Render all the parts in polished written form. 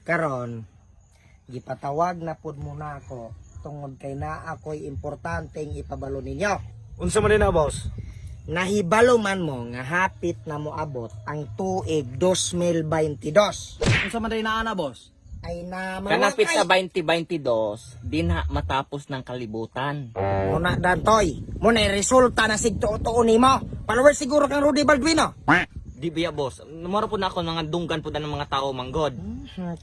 Karon, gipatawag na pud muna ako tungod kay na ako'y importanteng ipabalo ninyo. Unsa man din na, boss? Nahibalo man mo nga hapit na mo abot ang tuig 2022. Unsa man din na ana, boss? Ay na Kanapit sa mawakay. 2022, dinha matapos ng kalibutan. Muna dantoy, muna resulta na sigtuo-tuo nimo. Follower siguro kang Rudy Balduino. Di biya, boss. Namara po na ako mga dunggan po na ng mga tao, manggod.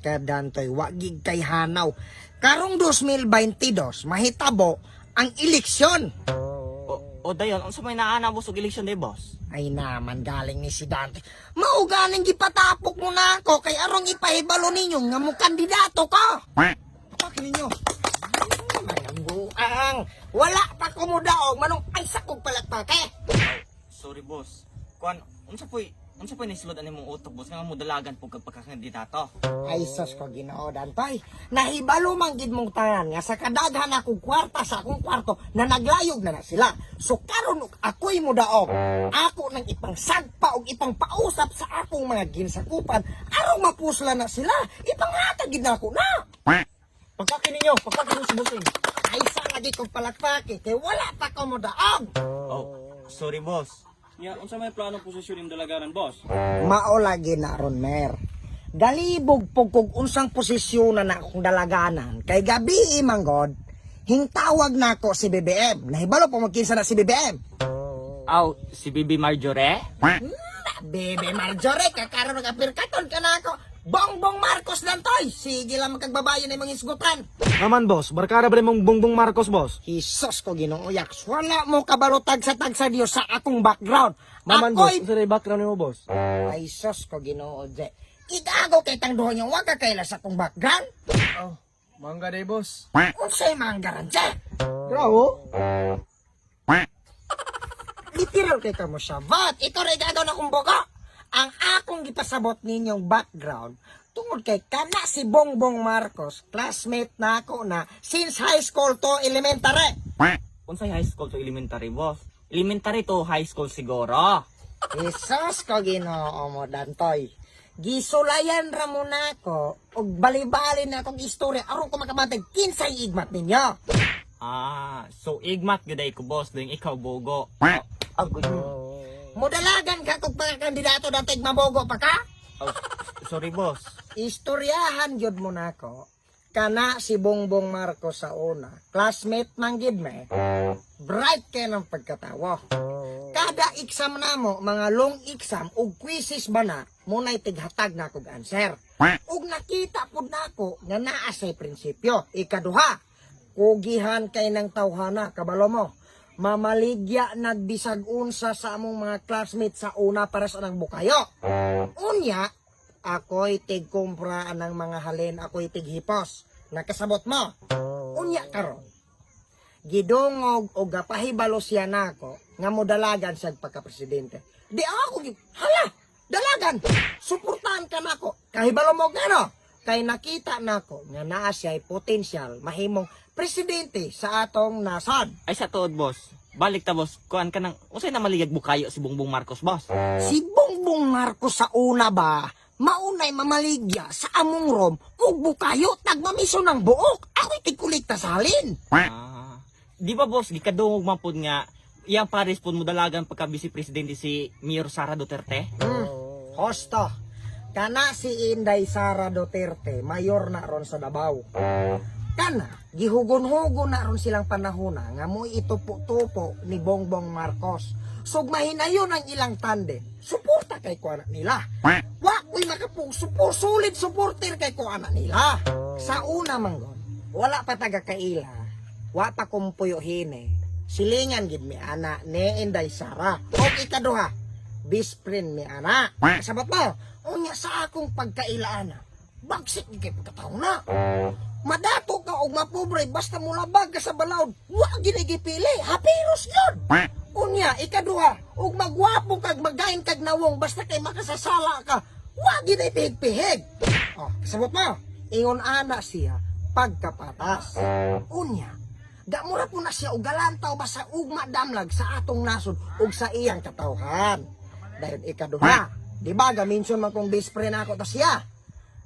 Kadantoy, wagig kay hanaw. Karong 2022, mahitabo ang eleksyon. O dayon, unsa may naana, boss, og eleksyon day, boss? Ay naman galing ni si Dante. Maugaling gipatapok mo na ako kay arong ipahibalo ninyo nga mo kandidato ko. Pakin ninyo. Manambuang. Wala pa ko mo daog manong ay sakog palakpake. Sorry, boss. Kuan, unsa po'y nisulod ani mong utok, boss, nga mo dalagan po kag pagkakandidato. Ay sos ko Ginoo Dantay. Nahibalo man gid mong tanan nga sa kadaghan akong kwarta sa akong kwarto na naglayog na sila. So karon ako'y mo daog. Ako nang ipangsagpa og ipangpausap sa akong mga ginsakupan aron mapusla na sila. Ipanghatag gid na ako na. Pagkakin ninyo si bossing. Ay sa lagi kong palakpake kay wala pa ko mo daog. Oh, sorry, boss. Nya, unsa may planong posisyon ning dalagaran, boss? Mao lagi na ron mer. Galibog pug kung unsang posisyon na akong dalaganan kay gabi manggod hingtawag na ako si BBM. Nahibalo pa magkinsa na si BBM. Aw, si Bibi Marjorie? Bebe Marjorie, kakaroon nag-apirkaton ka na ako. Bongbong Marcos lang toy. Sige lang magkagbabayan ng mga isgutan. Naman, boss. Barkada ba mong Bongbong Marcos, boss? Hisos ko Ginoo yaks. Wala mo kabalotag sa tagsa Dios sa akong background. Naman, boss. Ako'y Unsa day background nimo, boss? ay sos ko Ginoo je. Igago kay tang duha niyo wag ka kaila sa akong background. Oh, mangga day, boss. Unsay manggaran je? Bravo. Literal kay kamo siya. But ito rin gagawin akong boga. Ang akong gipasabot ninyong background tungod kay kana si Bongbong Marcos, classmate na ako na since high school to elementary. Unsay high school to elementary, boss? Elementary to high school siguro. Isos ko Ginoo mo Dantoy. Gisulayan ra mo na ako og bali-bali na akong istorya aron ko makamatay kinsay igmat ninyo. Ah, so igmat gyud ko, boss, doing ikaw bogo. Modalagan ka kung kandidato dating mabogo pa ka? Oh, sorry, boss. Istoryahan jud mo na ako. Kana si Bongbong Marcos sa una. Classmate man gid me. Bright kay ng pagkatawo. Kada exam na mo, mga long exam ug quizzes ba na, muna'y tighatag na kog answer. Ug nakita pud nako nga naa say prinsipyo. Ikaduha, kugihan kay ng tawhana, kabalo mo. Mamaligya nagbisag unsa sa among mga classmates sa una para sa nang bukayo. Unya, ako'y tigkumpra ng mga halin, ako'y tighipos. Nakasabot mo. Unya karon. Gidungog o gapahibalo siya nako nga modalagan sa pagka-presidente. Di ako hala, dalagan. Suportahan ka nako. Kahibalo mo gano. Kay nakita nako nga naa siya'y potensyal mahimong presidente sa atong nasad. Ay sa tuod, boss. Balik ta, boss. Kuan ka nang unsay na maligag bukayo si Bongbong Marcos, boss? Si Bongbong Marcos sa una ba, maunay mamaligya sa among rom ug bukayo tagmamiso ng buok. Ako'y tigkulikta sa halin. Ah, di ba, boss, gikadungog man pud nga iyang pares pud mo dalagan pagka vice presidente si Mayor Sara Duterte? Hosto, kana si Inday Sara Duterte, mayor na ron sa Davao. Kana, gihugon-hugon na ron silang panahona nga mo itupo-tupo ni Bongbong Marcos. Sug mahinayon ang ilang tandem. Suporta kay ko anak nila. Wa ko'y sulit supporter kay ko anak nila. Sa una manggon, wala pa taga kaila. Wa pa kumpuyo hine. Silingan gid mi ana ni Inday Sara. O ikaduha, best friend mi ana. Sabot mo, unya sa akong pagkailaana. Bagsik ni kay pagkataon na. Madato ka og mapobre basta mulabag ka sa balawd. Wa ginigipili, hapiros yun. Unya, ikaduha, og magwapo kag magain kag nawong basta kay makasasala ka. Wa ginipihig-pihig. Oh, sabot mo, ingon ana siya pagkapatas. Unya, gamura po na siya og galantaw basta ugma damlag sa atong nasod ug sa iyang katawhan. Dahil ikaduha, di ba gaminsyon man kong best friend ako ta siya.